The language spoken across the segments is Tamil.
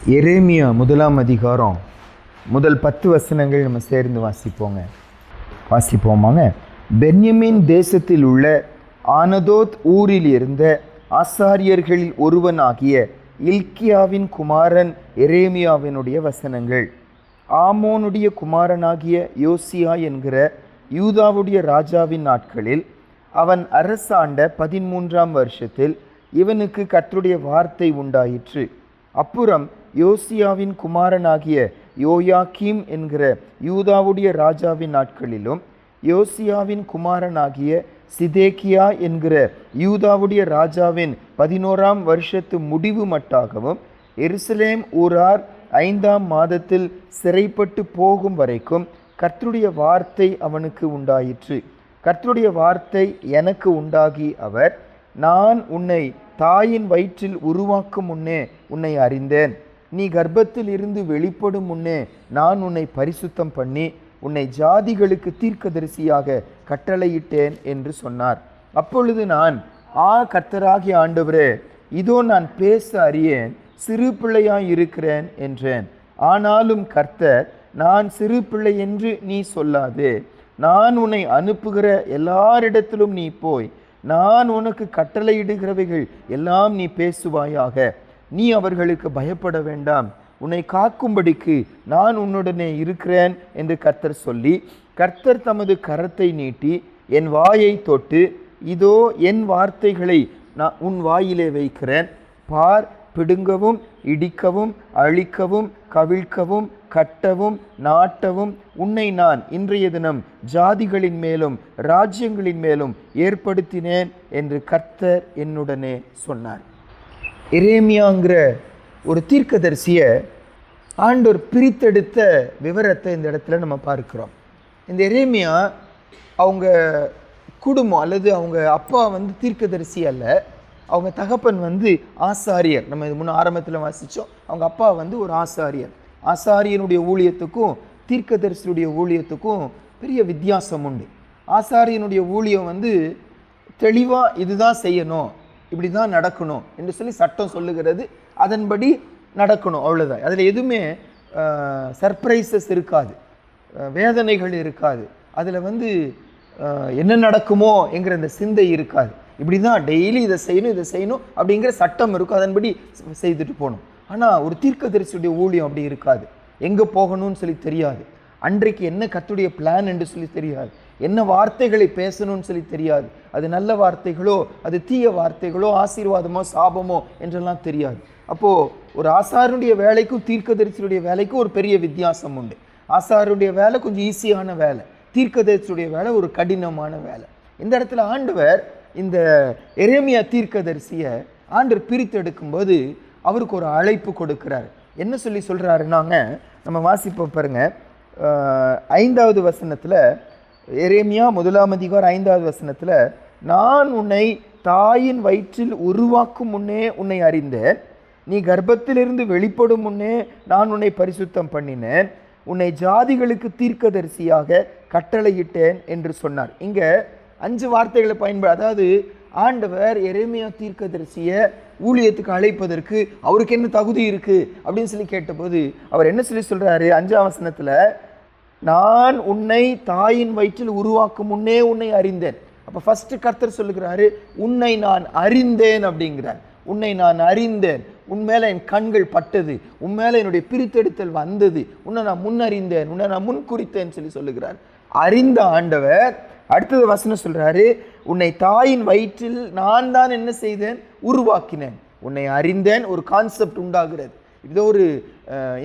எரேமியா 1ஆம் அதிகாரம் முதல் 10 வசனங்கள் நம்ம சேர்ந்து வாசிப்போமாங்க. பென்யமீன் தேசத்தில் உள்ள ஆனதோத் ஊரில் இருந்த ஆசாரியர்களில் ஒருவனாகிய இல்க்கியாவின் குமாரன் எரேமியாவினுடைய வசனங்கள். ஆமோனுடைய குமாரனாகிய யோசியா என்கிற யூதாவுடைய ராஜாவின் நாட்களில் அவன் அரசாண்ட 13ஆம் வருஷத்தில் இவனுக்கு கர்த்தருடைய வார்த்தை உண்டாயிற்று. அப்புறம் யோசியாவின் குமாரனாகிய யோயாக்கீம் என்கிற யூதாவுடைய ராஜாவின் நாட்களிலும் யோசியாவின் குமாரனாகிய சிதேக்கியா என்கிற யூதாவுடைய ராஜாவின் 11ஆம் வருஷத்து முடிவு மட்டாகவும் எருசலேம் ஊரார் 5ஆம் மாதத்தில் சிறைப்பட்டு போகும் வரைக்கும் கர்த்தருடைய வார்த்தை அவனுக்கு உண்டாயிற்று. கர்த்தருடைய வார்த்தை எனக்கு உண்டாகி அவர், நான் உன்னை தாயின் வயிற்றில் உருவாக்கும் முன்னே உன்னை அறிந்தேன். நீ கர்ப்பத்தில் இருந்து வெளிப்படும் முன்னே நான் உன்னை பரிசுத்தம் பண்ணி உன்னை ஜாதிகளுக்கு தீர்க்கதரிசியாக கட்டளையிட்டேன் என்று சொன்னார். அப்பொழுது நான், கர்த்தராகிய ஆண்டவரே, இதோ நான் பேச அறியேன், சிறு பிள்ளையாய் இருக்கிறேன் என்றேன். ஆனாலும் கர்த்தர், நான் சிறு பிள்ளை என்று நீ சொல்லாதே, நான் உன்னை அனுப்புகிற எல்லாரிடத்திலும் நீ போய் நான் உனக்கு கட்டளையிடுகிறவைகள் எல்லாம் நீ பேசுவாயாக. நீ அவர்களுக்கு பயப்பட வேண்டாம், உன்னை காக்கும்படிக்கு நான் உன்னுடனே இருக்கிறேன் என்று கர்த்தர் சொல்லி, கர்த்தர் தமது கரத்தை நீட்டி என் வாயை தொட்டு, இதோ என் வார்த்தைகளை நான் உன் வாயிலே வைக்கிறேன், பார், பிடுங்கவும் இடிக்கவும் அழிக்கவும் கவிழ்க்கவும் கட்டவும் நாட்டவும் உன்னை நான் இன்றைய தினம் ஜாதிகளின் மேலும் ராஜ்யங்களின் மேலும் ஏற்படுத்தினேன் என்று கர்த்தர் என்னுடனே சொன்னார். எரேமியாங்கிற ஒரு தீர்க்கதரிசியை ஆண்டவர் பிரித்தெடுத்த விவரத்தை இந்த இடத்துல நம்ம பார்க்கிறோம். இந்த எரேமியா அவங்க குடும்பம் அல்லது அவங்க அப்பா தீர்க்கதரிசி அல்ல, அவங்க தகப்பன் ஆசாரியர். நம்ம இது முன்ன ஆரம்பத்தில் வாசித்தோம். அவங்க அப்பா ஒரு ஆசாரியர். ஆசாரியனுடைய ஊழியத்துக்கும் தீர்க்கதரிசியுடைய ஊழியத்துக்கும் பெரிய வித்தியாசம் உண்டு. ஆசாரியனுடைய ஊழியம் தெளிவாக இதுதான் செய்யணும், இப்படி தான் நடக்கணும் என்று சொல்லி சட்டம் சொல்லுகிறது, அதன்படி நடக்கணும், அவ்வளோதான். அதில் எதுவுமே சர்ப்ரைசஸ் இருக்காது, வேதனைகள் இருக்காது, அதில் என்ன நடக்குமோ என்கிற அந்த சிந்தை இருக்காது. இப்படி தான் டெய்லி இதை செய்யணும் அப்படிங்கிற சட்டம் இருக்கும், அதன்படி செய்துட்டு போகணும். ஆனால் ஒரு தீர்க்கதரிசியுடைய ஊழியம் அப்படி இருக்காது. எங்கே போகணும்னு சொல்லி தெரியாது, அன்றைக்கு என்ன கர்த்தருடைய பிளான் என்று சொல்லி தெரியாது, என்ன வார்த்தைகளை பேசணும்னு சொல்லி தெரியாது, அது நல்ல வார்த்தைகளோ அது தீய வார்த்தைகளோ ஆசீர்வாதமோ சாபமோ என்றெல்லாம் தெரியாது. அப்போது ஒரு ஆசாரியனுடைய வேலைக்கும் தீர்க்கதரிசியுடைய வேலைக்கும் ஒரு பெரிய வித்தியாசம் உண்டு. ஆசாரியனுடைய வேலை கொஞ்சம் ஈஸியான வேலை, தீர்க்கதரிசியுடைய வேலை ஒரு கடினமான வேலை. இந்த இடத்துல ஆண்டவர் இந்த எரேமியா தீர்க்கதரிசியை ஆண்டவர் பிரித்து எடுக்கும்போது அவருக்கு ஒரு அழைப்பு கொடுக்கிறார். என்ன சொல்லி சொல்கிறாருன்னாங்க, நம்ம வாசிப்போம் பாருங்க. 5வது வசனத்தில், எரேமியா 1ஆம் அதிகாரம் 5வது வசனத்தில், நான் உன்னை தாயின் வயிற்றில் உருவாக்கும் முன்னே உன்னை அறிந்தேன், நீ கர்ப்பத்திலிருந்து வெளிப்படும் முன்னே நான் உன்னை பரிசுத்தம் பண்ணினேன், உன்னை ஜாதிகளுக்கு தீர்க்கதரிசியாக கட்டளையிட்டேன் என்று சொன்னார். இங்கே 5 வார்த்தைகளை அதாவது ஆண்டவர் எரேமியா தீர்க்கதரிசியை ஊழியத்துக்கு அழைப்பதற்கு அவருக்கு என்ன தகுதி இருக்குது அப்படின்னு சொல்லி கேட்டபோது அவர் என்ன சொல்லி சொல்கிறாரு? 5ஆம் வசனத்தில், நான் உன்னை தாயின் வயிற்றில் உருவாக்கும் முன்னே உன்னை அறிந்தேன். அப்போ ஃபஸ்ட்டு கர்த்தர் சொல்லுகிறாரு, உன்னை நான் அறிந்தேன் அப்படிங்கிறார். உன்னை நான் அறிந்தேன், உன் மேலே என் கண்கள் பட்டது, உன் மேலே என்னுடைய பிரித்தெடுத்தல் வந்தது, உன்னை நான் முன்னறிந்தேன், உன்னை நான் முன்குறித்தேன்னு சொல்லி சொல்லுகிறார். அறிந்த ஆண்டவர் அடுத்தது வசனம் சொல்கிறாரு, உன்னை தாயின் வயிற்றில் நான் தான் என்ன செய்தேன்? உருவாக்கினேன். உன்னை அறிந்தேன், ஒரு கான்செப்ட் உண்டாகிறது. இதோ ஒரு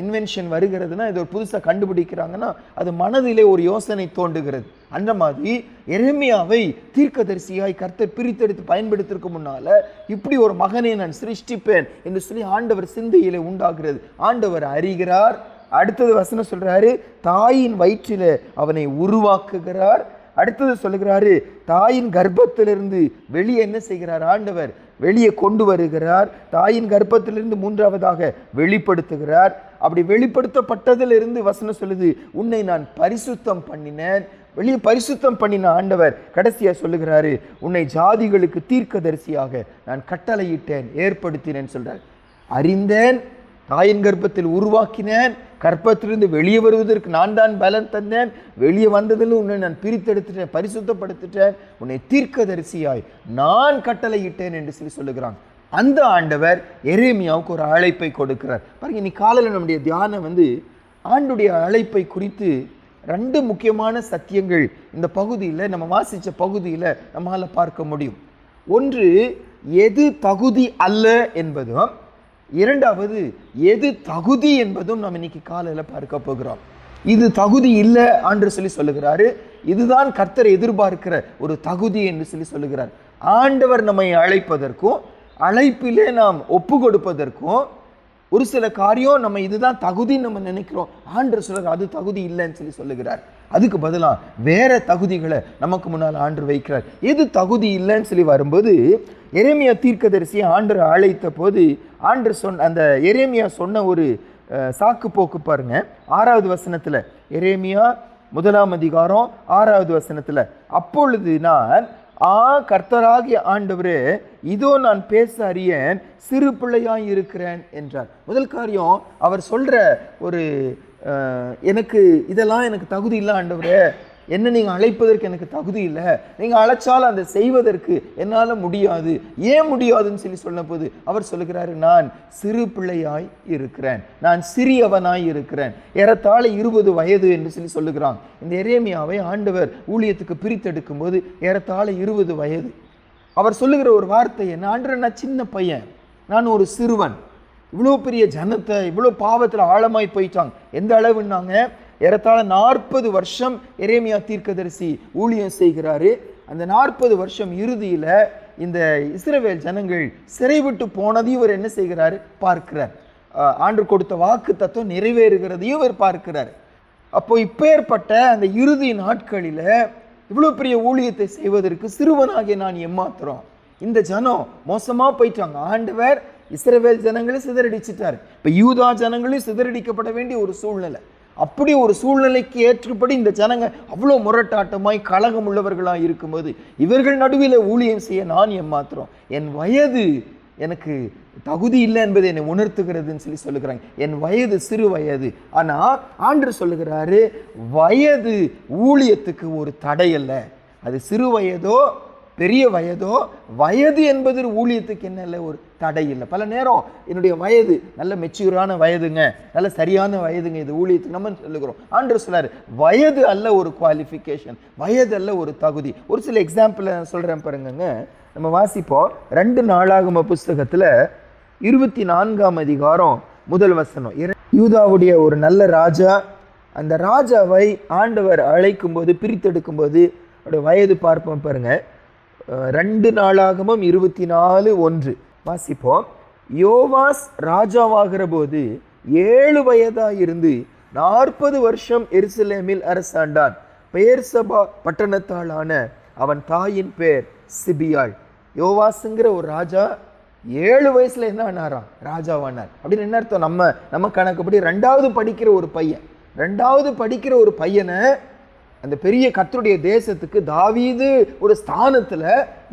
இன்வென்ஷன் வருகிறதுனா, இது ஒரு புதுசாக கண்டுபிடிக்கிறாங்கன்னா அது மனதிலே ஒரு யோசனை தோன்றுகிறது. அந்த மாதிரி எரேமியாவை தீர்க்கதரிசியாய் கர்த்தர் பிரித்தெடுத்து பயன்படுத்திற்கு முன்னால் இப்படி ஒரு மகனை நான் சிருஷ்டிப்பேன் என்று சொல்லி ஆண்டவர் சிந்தையிலே உண்டாகிறது. ஆண்டவர் அறிகிறார். அடுத்தது வசனம் சொல்கிறாரு, தாயின் வயிற்றில் அவனை உருவாக்குகிறார். அடுத்தது சொல்லுகிறாரு, தாயின் கர்ப்பத்திலிருந்து வெளியே என்ன செய்கிறார்? ஆண்டவர் வெளியே கொண்டு வருகிறார். தாயின் கர்ப்பத்திலிருந்து 3ஆவதாக வெளிப்படுத்துகிறார். அப்படி வெளிப்படுத்தப்பட்டதிலிருந்து வசனம் சொல்லுது, உன்னை நான் பரிசுத்தம் பண்ணினேன். வெளியே பரிசுத்தம் பண்ணின ஆண்டவர் கடைசியாக சொல்லுகிறாரு, உன்னை ஜாதிகளுக்கு தீர்க்கதரிசியாக நான் கட்டளையிட்டேன், ஏற்படுத்தினேன் சொல்கிறார். அறிந்தேன், தாயின் கர்ப்பத்தில் உருவாக்கினேன், கர்ப்பத்திலிருந்து வெளியே வருவதற்கு நான் தான் பலன் தந்தேன், வெளியே வந்ததில் உன்னை நான் பிரித்தெடுத்துட்டேன், பரிசுத்தப்படுத்திட்டேன், உன்னை தீர்க்கதரிசியாய் நான் கட்டளையிட்டேன் என்று சொல்லுகிறாங்க. அந்த ஆண்டவர் எரேமியாவுக்கு ஒரு அழைப்பை கொடுக்கிறார். பாருங்க, இன்னைக்கு காலையில் நம்முடைய தியானம் ஆண்டுடைய அழைப்பை குறித்து 2 முக்கியமான சத்தியங்கள் இந்த பகுதியில், நம்ம வாசித்த பகுதியில் நம்மால் பார்க்க முடியும். ஒன்று, எது தகுதி அல்ல என்பதும், இரண்டாவது எது தகுதி என்பதும் நம்ம இன்னைக்கு காலையில் பார்க்க போகிறோம். இது தகுதி இல்லை என்று சொல்லுகிறாரு. இதுதான் கர்த்தர் எதிர்பார்க்கிற ஒரு தகுதி என்று சொல்லுகிறார். ஆண்டவர் நம்மை அழைப்பதற்கும் அழைப்பிலே நாம் ஒப்பு கொடுப்பதற்கும் ஒரு சில காரியம் நம்ம இதுதான் தகுதின்னு நம்ம நினைக்கிறோம். ஆண்டவர் சொல்றார் அது தகுதி இல்லைன்னு சொல்லுகிறார். அதுக்கு பதிலாக வேற தகுதிகளை நமக்கு முன்னால் ஆண்டவர் வைக்கிறார். எது தகுதி இல்லைன்னு வரும்போது, எரேமியா தீர்க்கதரிசியை ஆண்டவர் அழைத்த போது ஆண்டவர் அந்த எரேமியா சொன்ன ஒரு சாக்கு போக்கு பாருங்க. 6வது வசனத்தில், எரேமியா 1ஆம் அதிகாரம் 6வது வசனத்தில், அப்பொழுது நான் கர்த்தராகிய ஆண்டவரே, இதோ நான் பேச அறியேன், சிறு பிள்ளையாய் இருக்கிறேன் என்றார். முதல் காரியம், அவர் சொல்ற ஒரு எனக்கு இதெல்லாம் எனக்கு தகுதி இல்லை ஆண்டவரே, என்ன நீங்கள் அழைப்பதற்கு எனக்கு தகுதி இல்லை, நீங்கள் அழைச்சாலும் அதை செய்வதற்கு என்னால் முடியாது. ஏன் முடியாதுன்னு சொன்னபோது அவர் சொல்லுகிறாரு, நான் சிறு பிள்ளையாய் இருக்கிறேன், நான் சிறியவனாய் இருக்கிறேன். ஏறத்தாழ 20 வயது என்று சொல்லுகிறான். இந்த எரேமியாவை ஆண்டவர் ஊழியத்துக்கு பிரித்தெடுக்கும் போது ஏறத்தாழ 20 வயது. அவர் சொல்லுகிற ஒரு வார்த்தை என்ன, ஆண்டவர் நான் சின்ன பையன், நான் ஒரு சிறுவன், இவ்வளோ பெரிய ஜனத்தை இவ்வளோ பாவத்தில் ஆழமாய் போயிட்டாங்க. எந்த அளவுன்னாங்க, ஏறத்தாழ 40 வருஷம் எரேமியா தீர்க்கதரிசி ஊழியம் செய்கிறாரு. அந்த 40 வருஷம் இறுதியில் இந்த இஸ்ரவேல் ஜனங்கள் சிறை விட்டு போனதையும் இவர் என்ன செய்கிறாரு பார்க்கிறார். ஆண்டவர் கொடுத்த வாக்கு தத்துவம் நிறைவேறுகிறதையும் இவர் பார்க்கிறார். அப்போ இப்பேற்பட்ட அந்த இறுதி நாட்களில் இவ்வளோ பெரிய ஊழியத்தை செய்வதற்கு சிறுவனாகிய நான் எம்மாத்திரம், இந்த ஜனம் மோசமாக போயிட்டாங்க. ஆண்டவர் இஸ்ரவேல் ஜனங்களை சிதறடிச்சிட்டார். இப்போ யூதா ஜனங்களையும் சிதறடிக்கப்பட வேண்டிய ஒரு சூழ்நிலை. அப்படி ஒரு சூழ்நிலைக்கு ஏற்றபடி இந்த ஜனங்க அவ்வளோ முரட்டாட்டமாய் கலகம் உள்ளவர்களாக இருக்கும்போது இவர்கள் நடுவில் ஊழியம் செய்ய நான் எம்மாத்திரம், என் வயது எனக்கு தகுதி இல்லை என்பதை என்னை உணர்த்துகிறதுன்னு சொல்லுகிறாங்க. என் வயது சிறு வயது. ஆனால் ஆண்டவர் சொல்லுகிறாரு, வயது ஊழியத்துக்கு ஒரு தடை அல்ல. அது சிறு வயதோ பெரிய வயதோ, வயது என்பது ஊழியத்துக்கு என்ன இல்லை, ஒரு தடை இல்லை. பல நேரம் என்னுடைய வயது நல்ல மெச்சூரான வயதுங்க, நல்ல சரியான வயதுங்க, இது ஊழியத்துக்கு நம்ம சொல்லுகிறோம். ஆண்டவர் சொல்றாரு, வயது அல்ல ஒரு குவாலிஃபிகேஷன், வயது அல்ல ஒரு தகுதி. ஒரு சில எக்ஸாம்பிள் சொல்கிறேன் பாருங்க. நம்ம வாசிப்போம் 2 நாளாகம புஸ்தகத்தில் 24ஆம் அதிகாரம் 1 வசனம். யூதாவுடைய ஒரு நல்ல ராஜா, அந்த ராஜாவை ஆண்டவர் அழைக்கும் போது, பிரித்தெடுக்கும் போது அவருடைய வயது பார்ப்போம் பாருங்க. 2 நாளாகமம் 24:1 வாசிப்போம். யோவாஸ் ராஜாவாகிற போது 7 வயதாயிருந்து 40 வருஷம் எருசலேமில் அரசாண்டான். பெயர்சபா பட்டணத்தாளான அவன் தாயின் பேர் சிபியாள். யோவாஸுங்கிற ஒரு ராஜா 7 வயசுல என்ன ஆனாராம், ராஜாவானார். அப்படின்னு என்ன அர்த்தம், நம்ம கணக்குப்படி 2வது படிக்கிற ஒரு பையன், 2வது படிக்கிற ஒரு பையனை அந்த பெரிய கர்த்தருடைய தேசத்துக்கு தாவீது ஒரு ஸ்தானத்தில்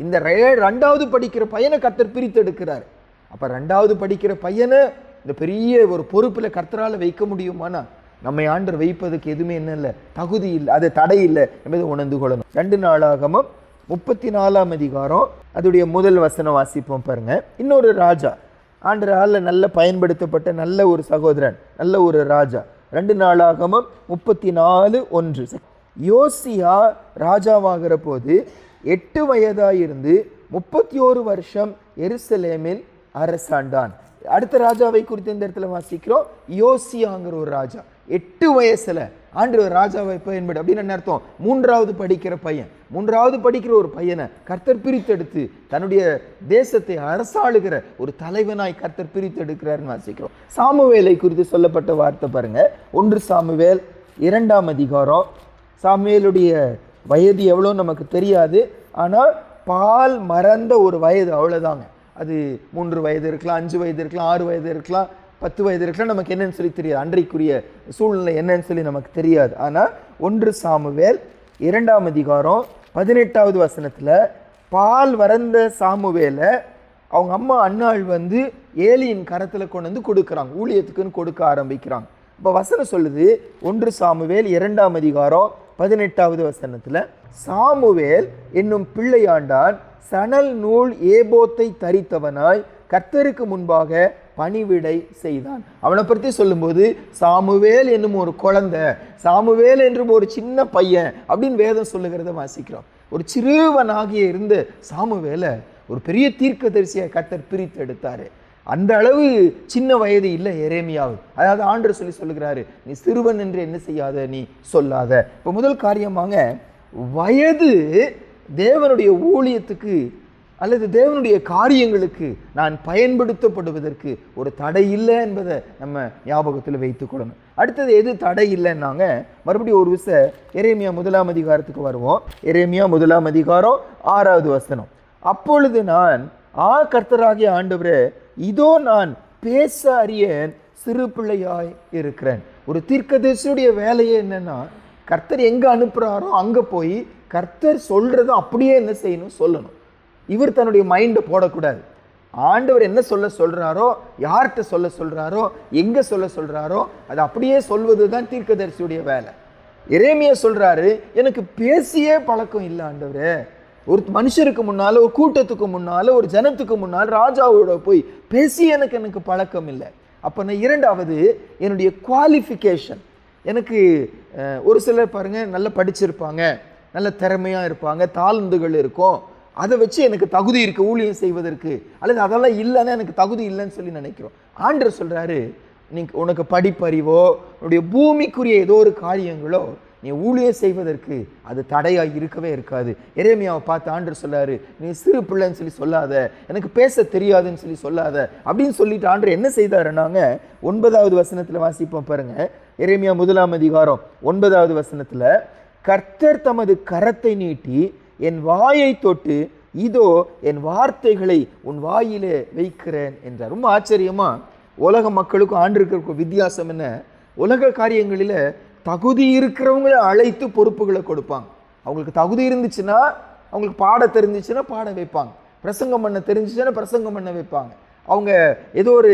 இந்த 2வது படிக்கிற பையனை கர்த்தர் பிரித்தெடுக்கிறார். அப்போ 2வது படிக்கிற பையனை இந்த பெரிய ஒரு பொறுப்பில் கர்த்தரால் வைக்க முடியுமானா, நம்மை ஆண்டவர் வைப்பதற்கு எதுவுமே என்ன இல்லை, தகுதி இல்லை, அது தடை இல்லை என்பதை உணர்ந்து கொள்ளணும். 2 நாளாகமம் 34ஆம் அதிகாரம் அதோடைய 1 வசனம் வாசிப்போம் பாருங்க. இன்னொரு ராஜா, ஆண்டவரால் நல்ல பயன்படுத்தப்பட்ட நல்ல ஒரு சகோதரன், நல்ல ஒரு ராஜா. 2 நாளாகமம் 34:1. யோசியா ராஜாவாகிற போது 8 வயதாயிருந்து 31 வருஷம் எருசலேமில் அரசாண்டான். அடுத்த ராஜாவை குறித்து இந்த இடத்துல வாசிக்கிறோம். யோசியாங்கிற ஒரு ராஜா 8 வயசுல ஆண்டவர் ராஜாவை பயன்படு. அப்படின்னு என்ன அர்த்தம், 3வது படிக்கிற பையன், 3வது படிக்கிற ஒரு பையனை கர்த்தர் பிரித்தெடுத்து தன்னுடைய தேசத்தை அரசாளுகிற ஒரு தலைவனாய் கர்த்தர் பிரித்தெடுக்கிறார்னு வாசிக்கிறோம். சாமுவேலை குறித்து சொல்லப்பட்ட வார்த்தை பாருங்க. 1 சாமுவேல் 2ஆம் அதிகாரம். சாமுவேலுடைய வயது எவ்வளோ நமக்கு தெரியாது, ஆனால் பால் மறந்த ஒரு வயது, அவ்வளோதாங்க. அது 3 வயது இருக்கலாம், 5 வயது இருக்கலாம், 6 வயது இருக்கலாம், 10 வயது இருக்கலாம். நமக்கு என்னன்னு சொல்லி தெரியாது, அன்றைக்குரிய சூழ்நிலை என்னன்னு சொல்லி நமக்கு தெரியாது. ஆனால் 1 சாமுவேல் 2ஆம் அதிகாரம் 18வது வசனத்தில் பால் மறந்த சாமுவேலை அவங்க அம்மா அன்னாள் ஏலியின் கரத்தில் கொண்டு கொடுக்குறாங்க, ஊழியத்துக்குன்னு கொடுக்க ஆரம்பிக்கிறாங்க. இப்போ வசனம் சொல்லுது, 1 சாமுவேல் 2ஆம் அதிகாரம் 18வது வசனத்தில், சாமுவேல் என்னும் பிள்ளையாண்டான் சணல் நூல் ஏபோத்தை தரித்தவனாய் கர்த்தருக்கு முன்பாக பணிவிடை செய்தான். அவனை பற்றி சொல்லும்போது சாமுவேல் என்னும் ஒரு குழந்தை, சாமுவேல் என்றும் ஒரு சின்ன பையன் அப்படின்னு வேதம் சொல்லுகிறத வாசிக்கிறோம். ஒரு சிறுவனாகிய இருந்த சாமுவேலை ஒரு பெரிய தீர்க்கதரிசியை கர்த்தர் பிரித்து எடுத்தாரு. அந்த அளவு சின்ன வயது இல்லை எரேமியாவு. அதாவது ஆண்டவர் சொல்லுகிறாரு, நீ சிறுவன் என்று என்ன செய்யாத, நீ சொல்லாத. இப்போ முதல் காரியமாக வயது தேவனுடைய ஊழியத்துக்கு அல்லது தேவனுடைய காரியங்களுக்கு நான் பயன்படுத்தப்படுவதற்கு ஒரு தடை இல்லை என்பதை நம்ம ஞாபகத்தில் வைத்துக்கொள்ளணும். அடுத்தது எது தடை இல்லைன்னாங்க, மறுபடியும் ஒரு விஷயம் எரேமியா 1ஆம் அதிகாரத்துக்கு வருவோம். எரேமியா 1ஆம் அதிகாரம் 6வது வசனம், அப்பொழுது நான் கர்த்தராகிய ஆண்டவரே, இதோ நான் பேச அறியேன், சிறு பிள்ளையாய் இருக்கிறேன். ஒரு தீர்க்கதரிசியுடைய வேலையே என்னன்னா, கர்த்தர் எங்கே அனுப்புகிறாரோ அங்கே போய் கர்த்தர் சொல்கிறத அப்படியே என்ன செய்யணும், சொல்லணும். இவர் தன்னுடைய மைண்டை போடக்கூடாது. ஆண்டவர் என்ன சொல்கிறாரோ, யார்கிட்ட சொல்கிறாரோ, எங்கே சொல்கிறாரோ அதை அப்படியே சொல்வது தான் தீர்க்கதரிசியுடைய வேலை. எரேமியா சொல்கிறாரு, எனக்கு பேசியே பழக்கம் இல்லை ஆண்டவரே. ஒரு மனுஷருக்கு முன்னால், ஒரு கூட்டத்துக்கு முன்னால், ஒரு ஜனத்துக்கு முன்னால் ராஜாவோட போய் பேசி எனக்கு பழக்கம் இல்லை. அப்போ நான் இரண்டாவது என்னுடைய குவாலிஃபிகேஷன், எனக்கு ஒரு சிலர் பாருங்கள் நல்லா படிச்சிருப்பாங்க, நல்ல திறமையாக இருப்பாங்க, தாளந்துகள் இருக்கும், அதை வச்சு எனக்கு தகுதி இருக்குது ஊழியம் செய்வதற்கு, அல்லது அதெல்லாம் இல்லைன்னா எனக்கு தகுதி இல்லைன்னு சொல்லி நினைக்கிறோம். ஆண்டவர் சொல்கிறாரு, உனக்கு படிப்பறிவோ உன்னுடைய பூமிக்குரிய ஏதோ ஒரு காரியங்களோ நீ ஊழியம் செய்வதற்கு அது தடையாக இருக்கவே இருக்காது. எரேமியாவை பார்த்து ஆண்டவர் சொல்றாரு, நீ சிறு பிள்ளைன்னு சொல்லி சொல்லாத, எனக்கு பேச தெரியாதுன்னு சொல்லி சொல்லாத அப்படின்னு சொல்லிட்டு ஆண்டவர் என்ன செய்தாருன்னாங்க, 9வது வசனத்தில் வாசிப்போம் பாருங்க. எரேமியா 1ஆம் அதிகாரம் 9வது வசனத்தில், கர்த்தர் தமது கரத்தை நீட்டி என் வாயை தொட்டு, இதோ என் வார்த்தைகளை உன் வாயிலே வைக்கிறேன் என்றார். ரொம்ப ஆச்சரியமா, உலக மக்களுக்கும் ஆண்டவருக்கும் வித்தியாசம் என்ன, உலக காரியங்களில் தகுதி இருக்கிறவங்களை அழைத்து பொறுப்புகளை கொடுப்பாங்க. அவங்களுக்கு தகுதி இருந்துச்சுன்னா, அவங்களுக்கு பாட தெரிஞ்சிச்சுன்னா பாட வைப்பாங்க, பிரசங்கம் பண்ண தெரிஞ்சிச்சுன்னா பிரசங்கம் பண்ண வைப்பாங்க, அவங்க ஏதோ ஒரு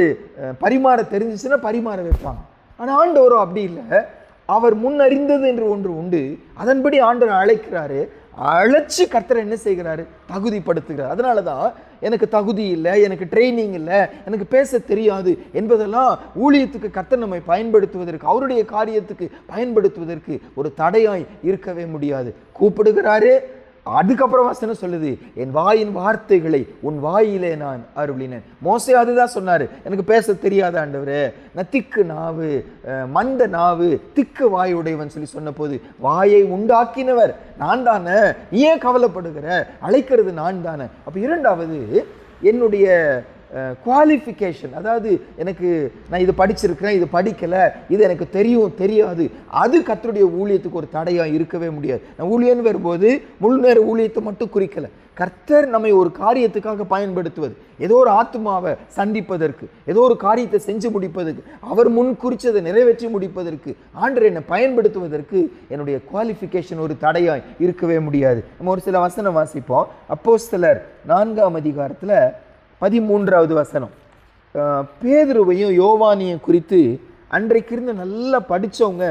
பரிமாற தெரிஞ்சிச்சுன்னா பரிமாற வைப்பாங்க. ஆனால் ஆண்டவரும் அப்படி இல்லை. அவர் முன்னறிந்தது என்று ஒன்று உண்டு, அதன்படி ஆண்டவர் அழைக்கிறாரு. அழைச்சி கர்த்தர் என்ன செய்கிறாரு, தகுதிப்படுத்துகிறார். அதனால தான் எனக்கு தகுதி இல்லை, எனக்கு ட்ரைனிங் இல்லை, எனக்கு பேச தெரியாது என்பதெல்லாம் ஊழியத்துக்கு கர்த்தர் நம்மை பயன்படுத்துவதற்கு, அவருடைய காரியத்துக்கு பயன்படுத்துவதற்கு ஒரு தடையாய் இருக்கவே முடியாது. கூப்பிடுகிறாரு, அதுக்கப்புறம் வசனம் சொல்லுது, என் வாயின் வார்த்தைகளை உன் வாயிலே நான் அருளினேன். மோசே அதுதான் சொன்னாரு, எனக்கு பேச தெரியாத ஆண்டவரே, நான் திக்கு நாவு, மந்த நாவு, திக்கு வாயுடையவன் சொல்லி சொன்ன போது, வாயை உண்டாக்கினவர் நான் தானே, நீ ஏன் கவலைப்படுகிற, அழைக்கிறது நான் தானே. அப்போ இரண்டாவது என்னுடைய குவாலிஃபிகேஷன், அதாவது நான் இது படிச்சிருக்கிறேன், இது படிக்கலை, இது எனக்கு தெரியும் தெரியாது, அது கர்த்தருடைய ஊழியத்துக்கு ஒரு தடையாக இருக்கவே முடியாது. நான் ஊழியன்னு வரும்போது முழு நேர ஊழியத்தை மட்டும் குறிக்கலை, கர்த்தர் நம்மை ஒரு காரியத்துக்காக பயன்படுத்துவது, ஏதோ ஒரு ஆத்மாவை சந்திப்பதற்கு, ஏதோ ஒரு காரியத்தை செஞ்சு முடிப்பதற்கு, அவர் முன் குறிச்சதை நிறைவேற்றி முடிப்பதற்கு, ஆண்டவர் என்னை பயன்படுத்துவதற்கு என்னுடைய குவாலிஃபிகேஷன் ஒரு தடையாய் இருக்கவே முடியாது. நம்ம ஒரு சில வசனம் வாசிப்போம். அப்போஸ்தலர் 4ஆம் அதிகாரத்தில் 13வது வசனம், பேதுருவையும் யோவானியும் குறித்து அன்றைக்கு இருந்து நல்லா படித்தவங்க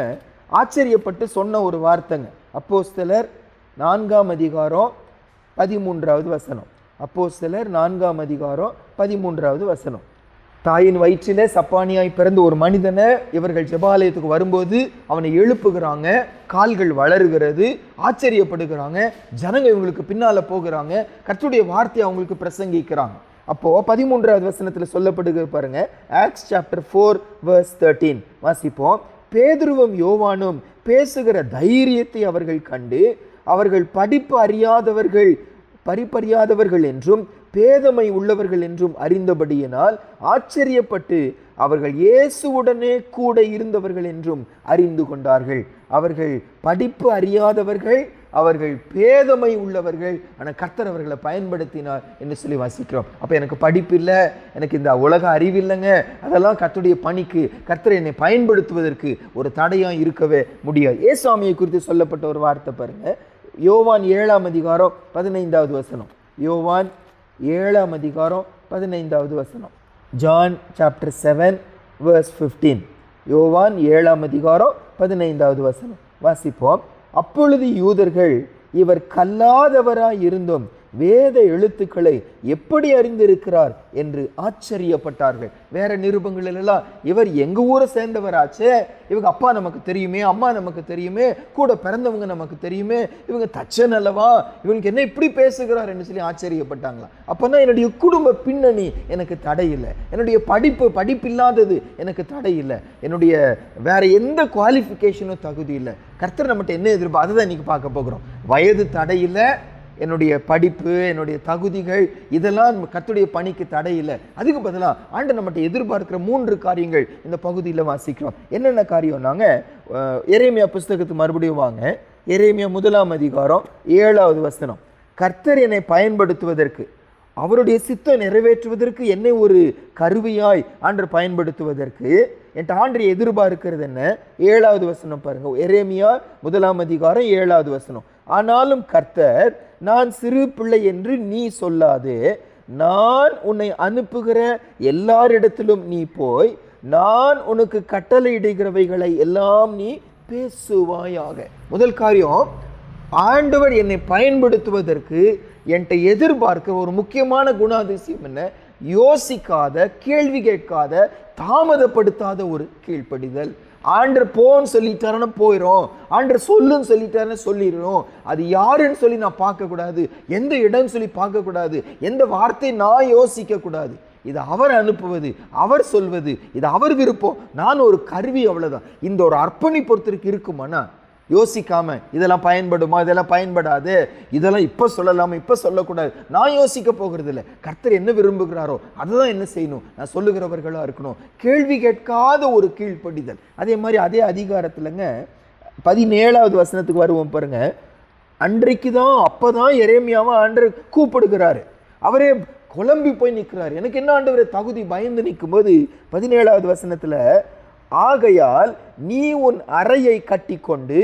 ஆச்சரியப்பட்டு சொன்ன ஒரு வார்த்தைங்க. அப்போஸ்தலர் 4ஆம் அதிகாரம் 13வது வசனம். அப்போஸ்தலர் 4ஆம் அதிகாரம் 13வது வசனம், தாயின் வயிற்றிலே சப்பானியாய் பிறந்த ஒரு மனிதனை இவர்கள் ஜெபாலயத்துக்கு வரும்போது அவனை எழுப்புகிறாங்க, கால்கள் வளருகிறது, ஆச்சரியப்படுகிறாங்க, ஜனங்க இவங்களுக்கு பின்னால் போகிறாங்க, கர்த்தருடைய வார்த்தையை அவங்களுக்கு பிரசங்கிக்கிறாங்க. அப்போ 13வது வசனத்தில் சொல்லப்படுகிற பாருங்க, ஆக்ட்ஸ் சாப்டர் 4:13 வாசிப்போம். பேதுருவும் யோவானும் பேசுகிற தைரியத்தை அவர்கள் கண்டு, அவர்கள் படிப்பறியாதவர்கள் என்றும் பேதமை உள்ளவர்கள் என்றும் அறிந்தபடியினால் ஆச்சரியப்பட்டு அவர்கள் இயேசுவுடனே கூட இருந்தவர்கள் என்றும் அறிந்து கொண்டார்கள். அவர்கள் படிப்பு அறியாதவர்கள், அவர்கள் பேதமை உள்ளவர்கள், ஆனால் கர்த்தர் அவர்களை பயன்படுத்தினார் என்று சொல்லி வாசிக்கிறோம். அப்போ எனக்கு படிப்பு இல்லை, எனக்கு இந்த உலக அறிவு இல்லைங்க, அதெல்லாம் கர்த்தருடைய பணிக்கு, கர்த்தர் என்னை பயன்படுத்துவதற்கு ஒரு தடையாக இருக்கவே முடியாது. ஏசாமியை குறித்து சொல்லப்பட்ட ஒரு வார்த்தை பாருங்க, யோவான் 7ஆம் அதிகாரம் 15வது வசனம். யோவான் 7ஆம் அதிகாரம் 15வது வசனம். John chapter 7 verse 15. யோவான் 7ஆம் அதிகாரம் 15வது வசனம் வாசிப்போம். அப்பொழுது யூதர்கள், இவர் கல்லாதவராய் இருந்தும் வேத எழுத்துக்களை எப்படி அறிந்திருக்கிறார் என்று ஆச்சரியப்பட்டார்கள். வேற நிருபங்கள் எல்லாம் இவர் எங்க ஊரை சேர்ந்தவராச்சே, இவங்க அப்பா நமக்கு தெரியுமே, அம்மா நமக்கு தெரியுமே, கூட பிறந்தவங்க நமக்கு தெரியுமே, இவங்க தச்சன் அல்லவா, இவங்களுக்கு என்ன இப்படி பேசுகிறார் என்று சொல்லி ஆச்சரியப்பட்டாங்களா. அப்பதான் என்னுடைய குடும்ப பின்னணி எனக்கு தடை இல்லை, என்னுடைய படிப்பு இல்லாதது எனக்கு தடை இல்லை, என்னுடைய வேற எந்த குவாலிஃபிகேஷனும் தகுதி இல்லை. கர்த்தர் நம்மகிட்ட என்ன எதிர்பார்ப்பு, அதை தான் இன்னைக்கு பார்க்க போகிறோம். வயது தடை இல்லை, என்னுடைய படிப்பு, என்னுடைய தகுதிகள், இதெல்லாம் கர்த்தருடைய பணிக்கு தடை இல்லை. அதுக்கு பதிலாக ஆண்டவர் நம்மகிட்ட எதிர்பார்க்கிற 3 காரியங்கள் இந்த பகுதியில் வாசிக்கிறோம். என்னென்ன காரியம்? நாங்கள் எரேமியா புஸ்தகத்துக்கு மறுபடியும் வாங்க. எரேமியா 1ஆம் அதிகாரம் 7வது வசனம். கர்த்தர் என்னை பயன்படுத்துவதற்கு, அவருடைய சித்தம் நிறைவேற்றுவதற்கு, என்னை ஒரு கருவியாய் ஆண்டவர் பயன்படுத்துவதற்கு என்கிட்ட ஆண்டவர் எதிர்பார்க்கிறது என்ன? 7வது வசனம் பாருங்க. எரேமியா 1ஆம் அதிகாரம் 7வது வசனம். ஆனாலும் கர்த்தர், நான் சிறு பிள்ளை என்று நீ சொல்லாதே, நான் உன்னை அனுப்புகிற எல்லாரிடத்திலும் நீ போய் நான் உனக்கு கட்டளையிடுகிறவைகளை எல்லாம் நீ பேசுவாயாக. முதல் காரியம், ஆண்டவர் என்னை பயன்படுத்துவதற்கு என்கிட்ட எதிர்பார்க்க ஒரு முக்கியமான குணாதிசயம் என்ன? யோசிக்காத, கேள்வி கேட்காத, தாமதப்படுத்தாத ஒரு கீழ்ப்படிதல். ஆண்டர் போன்னு சொல்லிட்டாருன்னு போயிடும், ஆண்டர் சொல்லுன்னு சொல்லிட்டாருன்னு சொல்லிடணும். அது யாருன்னு சொல்லி நான் பார்க்கக்கூடாது, எந்த இடம்னு சொல்லி பார்க்கக்கூடாது, எந்த வார்த்தை நான் யோசிக்க கூடாது. இது அவர் அனுப்புவது, அவர் சொல்வது, இது அவர் விருப்பம், நான் ஒரு கருவி, அவ்வளவுதான். இந்த ஒரு அர்ப்பணிப்பொறுத்திற்கு இருக்குமானா யோசிக்காம இதெல்லாம் பயன்படுமா, இதெல்லாம் பயன்படாது, இதெல்லாம் இப்போ சொல்லலாமா, இப்போ சொல்லக்கூடாது, நான் யோசிக்க போகிறது இல்லை. கர்த்தர் என்ன விரும்புகிறாரோ அதுதான் என்ன செய்யணும், நான் சொல்லுகிறவர்களாக இருக்கணும். கேள்வி கேட்காத ஒரு கீழ்ப்படிதல். அதே மாதிரி அதே அதிகாரத்துலங்க 17வது வசனத்துக்கு வருவோம் பாருங்க. அன்றைக்கு தான், அப்போதான் எரேமியாவை ஆண்டவர் கூப்பிடுகிறாரு. அவரே குழம்பி போய் நிற்கிறாரு. எனக்கு என்ன ஆண்டவரே தகுதி, பயந்து நிற்கும் போது 17வது வசனத்துல, ஆகையால் நீ உன் அறையை கட்டிக்கொண்டு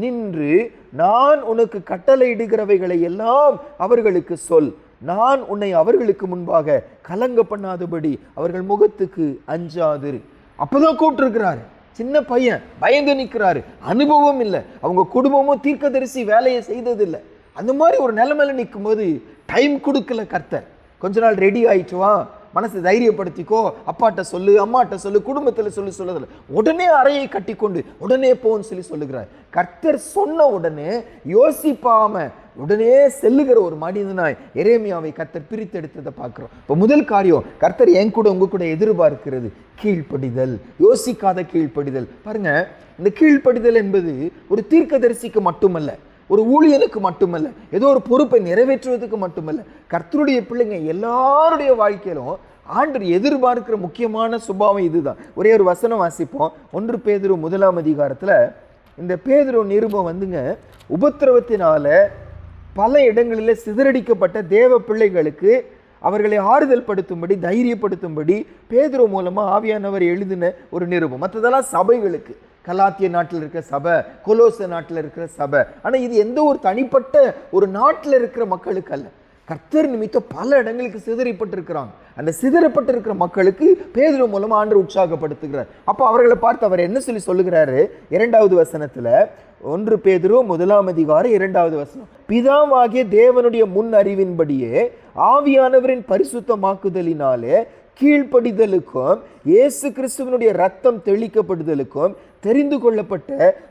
நின்று நான் உனக்கு கட்டளையிடுகிறவைகளை எல்லாம் அவர்களுக்கு சொல், நான் உன்னை அவர்களுக்கு முன்பாக கலங்க பண்ணாதபடி அவர்கள் முகத்துக்கு அஞ்சாதிரு. அப்பதான் கூப்பிட்டுருக்கிறாரு. சின்ன பையன் பயந்து நிற்கிறாரு, அனுபவம் இல்லை, அவங்க குடும்பமும் தீர்க்கதரிசி வேலையை செய்ததில்லை. அந்த மாதிரி ஒரு நிலைமையில நிற்கும் போது டைம் கொடுக்கல கர்த்தர். கொஞ்ச நாள் ரெடி ஆயிட்டு வா, மனசை தைரியப்படுத்திக்கோ, அப்பாட்ட சொல்லு, அம்மாட்ட சொல்லு, குடும்பத்தில் சொல்லுதில்ல, உடனே அறையை கட்டி கொண்டு உடனே போன்னு சொல்லி சொல்லுகிறார். கர்த்தர் சொன்ன உடனே யோசிப்பாம உடனே செல்லுகிற ஒரு மனிதனாய் எரேமியாவை கர்த்தர் பிரித்தெடுத்ததை பார்க்கிறோம். இப்போ முதல் காரியம், கர்த்தர் என் கூட உங்க கூட எதிர்பார்க்கிறது கீழ்ப்படிதல், யோசிக்காத கீழ்ப்படிதல். பாருங்க, இந்த கீழ்ப்படிதல் என்பது ஒரு தீர்க்கதரிசிக்கு மட்டுமல்ல, ஒரு ஊழியனுக்கு மட்டுமல்ல, ஏதோ ஒரு பொறுப்பை நிறைவேற்றுவதற்கு மட்டுமல்ல, கர்த்தருடைய பிள்ளைங்க எல்லாருடைய வாழ்க்கையிலும் ஆண்டவர் எதிர்பார்க்கிற முக்கியமான சுபாவம் இதுதான். ஒரே ஒரு வசனம் வாசிப்போம். 1 பேதுரு 1ஆம் அதிகாரத்துல இந்த பேதுரு நிருபம் வந்துங்க, உபத்திரவத்தினால பல இடங்களில் சிதறடிக்கப்பட்ட தேவ பிள்ளைகளுக்கு அவர்களை ஆறுதல் படுத்தும்படி, தைரியப்படுத்தும்படி பேதுரு மூலமா ஆவியானவர் எழுதின ஒரு நிருபம். மற்றதெல்லாம் சபைகளுக்கு, கலாத்திய நாட்டில் இருக்கிற சபை, கொலோச நாட்டில் இருக்கிற சபை. ஆனால் இது எந்த ஒரு தனிப்பட்ட ஒரு நாட்டில் இருக்கிற மக்களுக்கு அல்ல. கர்த்தர் நிமித்தம் பல இடங்களுக்கு சிதறப்பட்டிருக்கிறாங்க. அந்த சிதறப்பட்டிருக்கிற மக்களுக்கு பேதுரு மூலமா ஆண்டவர் உற்சாகப்படுத்துகிறார். அப்போ அவர்களை பார்த்து அவர் என்ன சொல்லி சொல்லுகிறாரு? 2வது வசனத்துல, 1 பேதுரு 1ஆம் அதிகாரம் 2வது வசனம், பிதாவாகிய தேவனுடைய முன் அறிவின்படியே ஆவியானவரின் பரிசுத்தமாக்குதலினாலே கீழ்ப்படிதலுக்கும் இயேசு கிறிஸ்துவனுடைய ரத்தம் தெளிக்கப்படுதலுக்கும் தெரிந்து கொள்ளப்பட்ட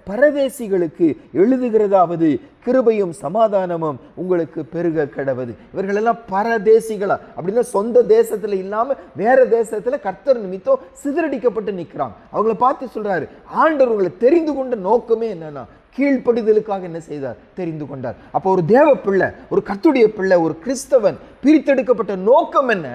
பரதேசிகளுக்கு எழுதுகிறதாவது, கிருபையும் சமாதானமும் உங்களுக்கு பெருக கடவது. இவர்களெல்லாம் பரதேசிகளா, அப்படின்னா சொந்த தேசத்துல இல்லாம வேற தேசத்துல கர்த்தர் நிமித்தம் சிதறடிக்கப்பட்டு நிற்கிறாங்க. அவங்கள பார்த்து சொல்றாரு, ஆண்டவர் உங்களை தெரிந்து கொண்ட நோக்கமே என்னன்னா கீழ்ப்படிதலுக்காக என்ன செய்தார்? தெரிந்து கொண்டார். அப்போ ஒரு தேவ பிள்ளை, ஒரு கர்த்தருடைய பிள்ளை, ஒரு கிறிஸ்தவன் பிரித்தெடுக்கப்பட்ட நோக்கம் என்ன?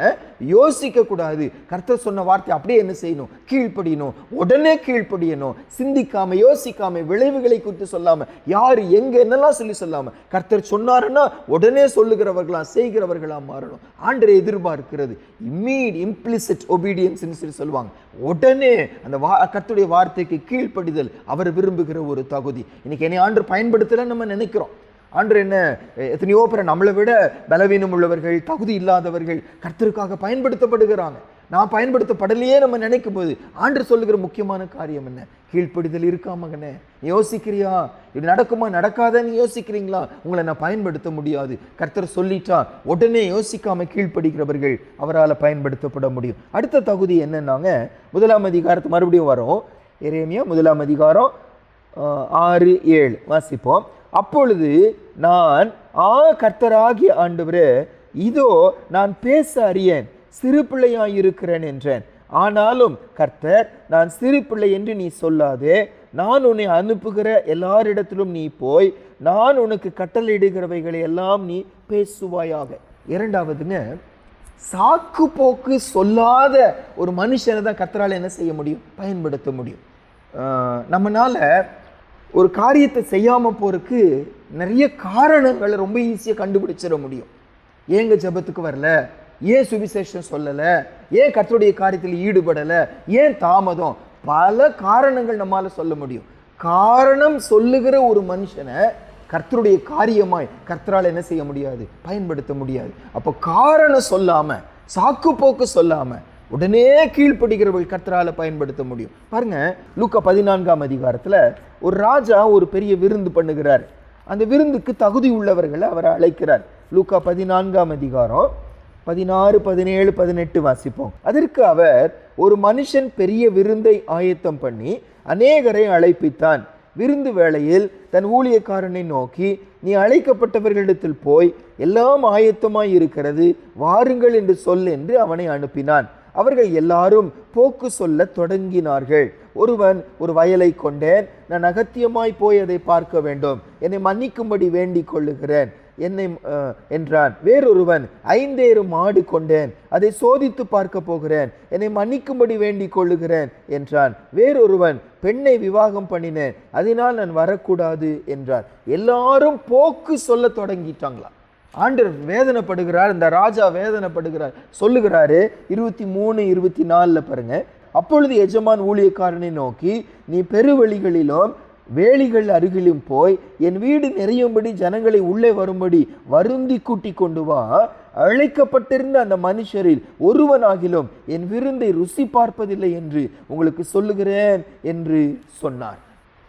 யோசிக்க கூடாது. கர்த்தர் சொன்ன வார்த்தை அப்படியே என்ன செய்யணும்? கீழ்ப்படியணும். உடனே கீழ்ப்படியணும். சிந்திக்காம, யோசிக்காம, விளைவுகளை குறித்து சொல்லாம, யாரு எங்க என்னெல்லாம் சொல்லி சொல்லாம, கர்த்தர் சொன்னாருன்னா உடனே சொல்லுகிறவர்களா, செய்கிறவர்களா மாறணும். ஆண்டவரை எதிர்பார்க்கிறது இம்ப்ளிசிட் ஒபீடியன்ஸ் சொல்லி சொல்லுவாங்க. உடனே அந்த கர்த்தருடைய வார்த்தைக்கு கீழ்ப்படிதல் அவர் விரும்புகிற ஒரு தகுதி. இன்னைக்கு என்னை ஆண்டவர் பயன்படுத்தல நம்ம நினைக்கிறோம். ஆண்டவர் என்ன, எத்தனையோ பேர் நம்மளை விட பலவீனம் உள்ளவர்கள், தகுதி இல்லாதவர்கள் கர்த்தருக்காக பயன்படுத்தப்படுகிறாங்க. நான் பயன்படுத்தப்படலையே நம்ம நினைக்கும் போது ஆண்டவர் சொல்லுகிற முக்கியமான காரியம் என்ன? கீழ்ப்படிதல் இருக்கா மகனே? யோசிக்கிறியா? இது நடக்குமா நடக்காதன்னு யோசிக்கிறீங்களா? உங்களை நான் பயன்படுத்த முடியாது. கர்த்தர் சொல்லிட்டா உடனே யோசிக்காம கீழ்ப்படுகிறவர்கள் அவரால் பயன்படுத்தப்பட முடியும். அடுத்த தகுதி என்னன்னாங்க, 1ஆம் அதிகாரத்து மறுபடியும் வரும். எரேமியா 1ஆம் அதிகாரம் 6-7 வாசிப்போம். அப்பொழுது நான் கர்த்தராகிய ஆண்டவரே, இதோ நான் பேச அறியேன், சிறு பிள்ளையாயிருக்கிறேன் என்றேன். ஆனாலும் கர்த்தர், நான் சிறு பிள்ளை என்று நீ சொல்லாதே, நான் உன்னை அனுப்புகிற எல்லாரிடத்திலும் நீ போய் நான் உனக்கு கட்டளையிடுகிறவைகளை எல்லாம் நீ பேசுவாயாக. இரண்டாவதுங்க, சாக்கு போக்கு சொல்லாத ஒரு மனுஷனை தான் கர்த்தரால் என்ன செய்ய முடியும்? பயன்படுத்த முடியும். நம்மளால ஒரு காரியத்தை செய்யாமல் போறதுக்கு நிறைய காரணங்களை ரொம்ப ஈஸியாக கண்டுபிடிச்சிட முடியும். ஏங்க ஜெபத்துக்கு வரல, ஏன் சுவிசேஷம் சொல்லலை, ஏன் கர்த்தருடைய காரியத்தில் ஈடுபடலை, ஏன் தாமதம், பல காரணங்கள் நம்மால சொல்ல முடியும். காரணம் சொல்லுகிற ஒரு மனுஷனை கர்த்தருடைய காரியமாய் கர்த்தரால் என்ன செய்ய முடியாது? பயன்படுத்த முடியாது. அப்போ காரணம் சொல்லாம, சாக்கு போக்கு சொல்லாம உடனே கீழ்ப்படுகிறவர்கள் கர்த்தரால பயன்படுத்த முடியும். பாருங்க, லூக்கா 14ஆம் அதிகாரத்துல ஒரு ராஜா ஒரு பெரிய விருந்து பண்ணுகிறார். அந்த விருந்துக்கு தகுதி உள்ளவர்களை அவரை அழைக்கிறார். லூக்கா 14ஆம் அதிகாரம் 16, 17, 18 வாசிப்போம். அதற்கு அவர், ஒரு மனுஷன் பெரிய விருந்தை ஆயத்தம் பண்ணி அநேகரை அழைப்பித்தான். விருந்து வேளையில் தன் ஊழியக்காரனை நோக்கி, நீ அழைக்கப்பட்டவர்களிடத்தில் போய் எல்லாம் ஆயத்தமாய் இருக்கிறது, வாருங்கள் என்று சொல் என்று அவனை அனுப்பினான். அவர்கள் எல்லாரும் போக்கு சொல்ல தொடங்கினார்கள். ஒருவன், ஒரு வயலை கொண்டேன், நான் அகத்தியமாய் போய் அதை பார்க்க வேண்டும், என்னை மன்னிக்கும்படி வேண்டிக் கொள்ளுகிறேன் என்றான். வேறொருவன், 5 மாடு கொண்டேன், அதை சோதித்து பார்க்க போகிறேன், என்னை மன்னிக்கும்படி வேண்டிக் கொள்ளுகிறேன் என்றான். வேறொருவன், பெண்ணை விவாகம் பண்ணினேன், அதனால் நான் வரக்கூடாது என்றார். எல்லாரும் போக்கு சொல்ல தொடங்கிட்டாங்களா? ஆண்டவர் வேதனைப்படுகிறார், இந்த ராஜா வேதனைப்படுகிறார். சொல்லுகிறாரு 23, 24 பாருங்க. அப்பொழுது எஜமான் ஊழியக்காரனை நோக்கி, நீ பெருவெளிகளிலும் வேலிகள் அருகிலும் போய் என் வீடு நிறையும்படி ஜனங்களை உள்ளே வரும்படி வருந்தி கூட்டி கொண்டு வா. அழைக்கப்பட்டிருந்த அந்த மனுஷரில் ஒருவனாகிலும் என் விருந்தை ருசி பார்ப்பதில்லை என்று உங்களுக்கு சொல்லுகிறேன் என்று சொன்னார்.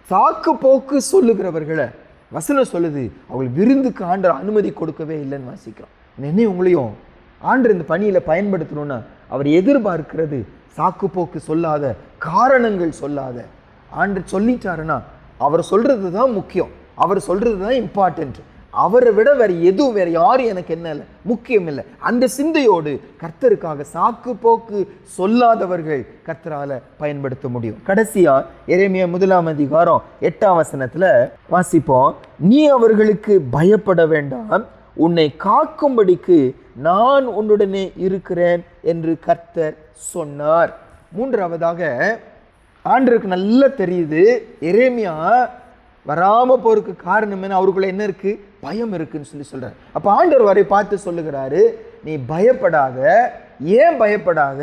சாக்கு போக்கு சொல்லுகிறவர்களை வசனம் சொல்லுது, அவள் விருந்துக்கு ஆண்டவர் அனுமதி கொடுக்கவே இல்லைன்னு வாசிக்கிறோம். என்னை உங்களையும் ஆண்டவர் இந்த பணியில பயன்படுத்தணும்னா அவர் எதிர்பார்க்கிறது சாக்கு போக்கு சொல்லாத, காரணங்கள் சொல்லாத. ஆண்டவர் சொல்லிட்டாருன்னா அவர் சொல்றது தான் முக்கியம், அவர் சொல்றது தான் இம்பார்ட்டன்ட். அவரை விட வேற யாரும் எனக்கு என்ன இல்லை, முக்கியம் இல்லை. அந்த சிந்தையோடு கர்த்தருக்காக சாக்கு போக்கு சொல்லாதவர்கள் கர்த்தரால பயன்படுத்த முடியும். கடைசியா எரேமியா 1ஆம் அதிகாரம் 8ஆம் வசனத்துல வாசிப்போம். நீ அவர்களுக்கு பயப்பட வேண்டாம், உன்னை காக்கும்படிக்கு நான் உன்னுடனே இருக்கிறேன் என்று கர்த்தர் சொன்னார். மூன்றாவதாக, ஆண்டவருக்கு நல்லா தெரியுது எரேமியா வராம போறதுக்கு காரணம் என்ன, அவருக்குள்ள என்ன இருக்கு? பயம் இருக்குன்னு சொல்றாரு. அப்ப ஆண்டவர் வரை பார்த்து சொல்லுகிறாரு, நீ பயப்படாத. ஏன் பயப்படாத?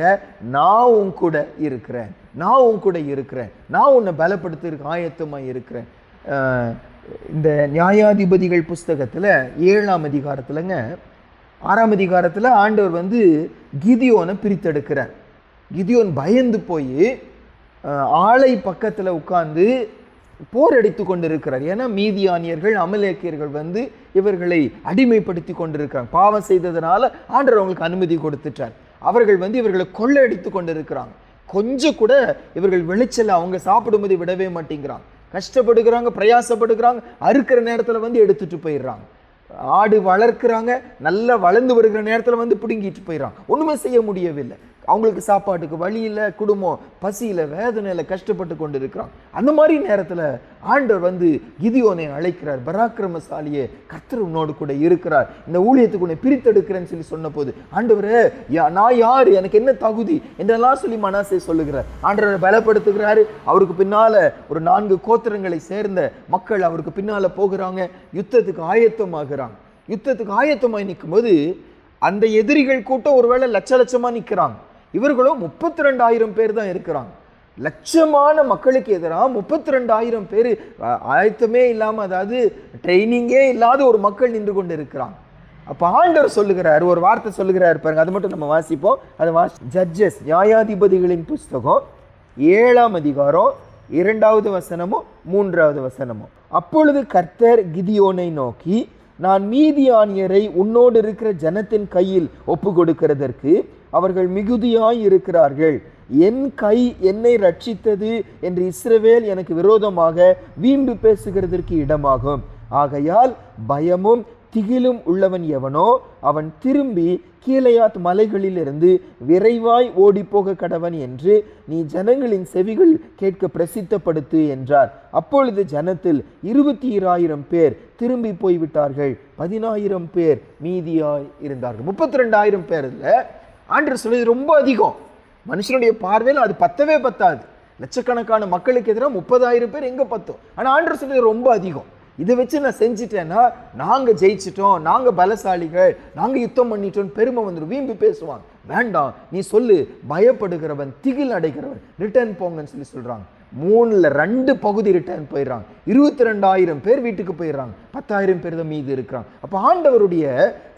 நான் உன் கூட இருக்கிறேன், நான் உன் கூட இருக்கிறேன், நான் உன்னை பலப்படுத்துறதுக்கு ஆயத்தமாக இருக்கிறேன். இந்த நியாயாதிபதிகள் புஸ்தகத்துல 7ஆம் அதிகாரத்துலங்க 6ஆம் அதிகாரத்துல ஆண்டவர் கிதியோனை பிரித்தெடுக்கிறார். கிதியோன் பயந்து போய் ஆலை பக்கத்துல உட்கார்ந்து போர் அடித்து கொண்டிருக்கிறார். ஏன்னா மீதியானியர்கள், அமலேக்கியர்கள் இவர்களை அடிமைப்படுத்தி கொண்டிருக்கிறாங்க. பாவம் செய்ததுனால ஆண்டவர் அவங்களுக்கு அனுமதி கொடுத்துட்டார். அவர்கள் இவர்களை கொள்ளையடித்து கொண்டிருக்கிறாங்க. கொஞ்சம் கூட இவர்கள் விளைச்சல அவங்க சாப்பிடும்போது விடவே மாட்டேங்கிறாங்க. கஷ்டப்படுகிறாங்க, பிரயாசப்படுகிறாங்க. அறுக்கிற நேரத்தில் எடுத்துட்டு போயிடுறாங்க. ஆடு வளர்க்குறாங்க, நல்லா வளர்ந்து வருகிற நேரத்தில் பிடுங்கிட்டு போயிடறாங்க. ஒன்றுமே செய்ய முடியவில்லை. அவங்களுக்கு சாப்பாட்டுக்கு வழி இல்லை, குடும்பம் பசியில் வேதனையில் கஷ்டப்பட்டு கொண்டு இருக்கிறாங்க. அந்த மாதிரி நேரத்தில் ஆண்டவர் கிதியோனை அழைக்கிறார். பராக்கிரமசாலியே, கர்த்தர் உன்னோடு கூட இருக்கிறார், இந்த ஊழியத்துக்கு உன்னை பிரித்தெடுக்கிறேன்னு சொல்லி சொன்ன போது, ஆண்டவரே நான் யார், எனக்கு என்ன தகுதி என்றெல்லாம் சொல்லி மனாசே சொல்லுகிறார். ஆண்டவரை பலப்படுத்துகிறாரு. அவருக்கு பின்னால ஒரு 4 கோத்திரங்களை சேர்ந்த மக்கள் அவருக்கு பின்னால போகிறாங்க. யுத்தத்துக்கு ஆயத்தமாகிறாங்க. யுத்தத்துக்கு ஆயத்தமாகி நிற்கும் போது அந்த எதிரிகள் கூட்டம் ஒருவேளை லட்சமா நிற்கிறாங்க. இவர்களும் 32,000 பேர் தான் இருக்கிறாங்க. லட்சமான மக்களுக்கு எதிராக 32,000 பேர் ஆயத்தமே இல்லாமல், அதாவது ட்ரைனிங்கே இல்லாத ஒரு மக்கள் நின்று கொண்டு இருக்கிறாங்க. அப்போ ஆண்டவர் சொல்லுகிறார், ஒரு வார்த்தை சொல்லுகிறார் பாருங்க, அது மட்டும் நம்ம வாசிப்போம். அதை ஜட்ஜஸ், நியாயாதிபதிகளின் புஸ்தகம் 7ஆம் அதிகாரம் 2வது வசனமும் 3வது வசனமும். அப்பொழுது கர்த்தர் கிதியோனை நோக்கி, நான் மீதியானியரை உன்னோடு இருக்கிற ஜனத்தின் கையில் ஒப்பு கொடுக்கிறதற்கு அவர்கள் மிகுதியாய் இருக்கிறார்கள். என் கை என்னை ரட்சித்தது என்று இஸ்ரவேல் எனக்கு விரோதமாக வீம்பு பேசுகிறதற்கு இடமாகும். ஆகையால் பயமும் திகிலும் உள்ளவன் எவனோ அவன் திரும்பி கீலேயாத் மலைகளிலிருந்து விரைவாய் ஓடிப்போக கடவன் என்று நீ ஜனங்களின் செவிகள் கேட்க பிரசித்தப்படுத்து என்றார். அப்பொழுது ஜனத்தில் 22,000 பேர் திரும்பி போய்விட்டார்கள், 10,000 பேர் மீதியாய் இருந்தார்கள். 32,000 பேர்ல ஆண்டவர் சொல்றது ரொம்ப அதிகம். மனுஷனுடைய பார்வையில் அது பத்தவே பத்தாது. லட்சக்கணக்கான மக்களுக்கு எதிராக 30,000 பேர் எங்க பத்தும்? ஆனா ஆண்டவர் சொல்றது ரொம்ப அதிகம். இதை வச்சு நான் செஞ்சிட்டேன்னா நாங்கள் ஜெயிச்சிட்டோம், நாங்கள் பலசாலிகள், நாங்கள் யுத்தம் பண்ணிட்டோம், பெருமை வந்துடும், வீம்பு பேசுவாங்க. வேண்டாம், நீ சொல்லு, பயப்படுகிறவன் திகில் அடைகிறவன் ரிட்டர்ன் போங்கன்னு சொல்றாங்க. 3/2 பகுதி ரிட்டர்ன் போயிடுறாங்க. 22,000 பேர் வீட்டுக்கு போயிடுறாங்க, 10,000 பேர் தான் மீது இருக்கிறாங்க. அப்போ ஆண்டவருடைய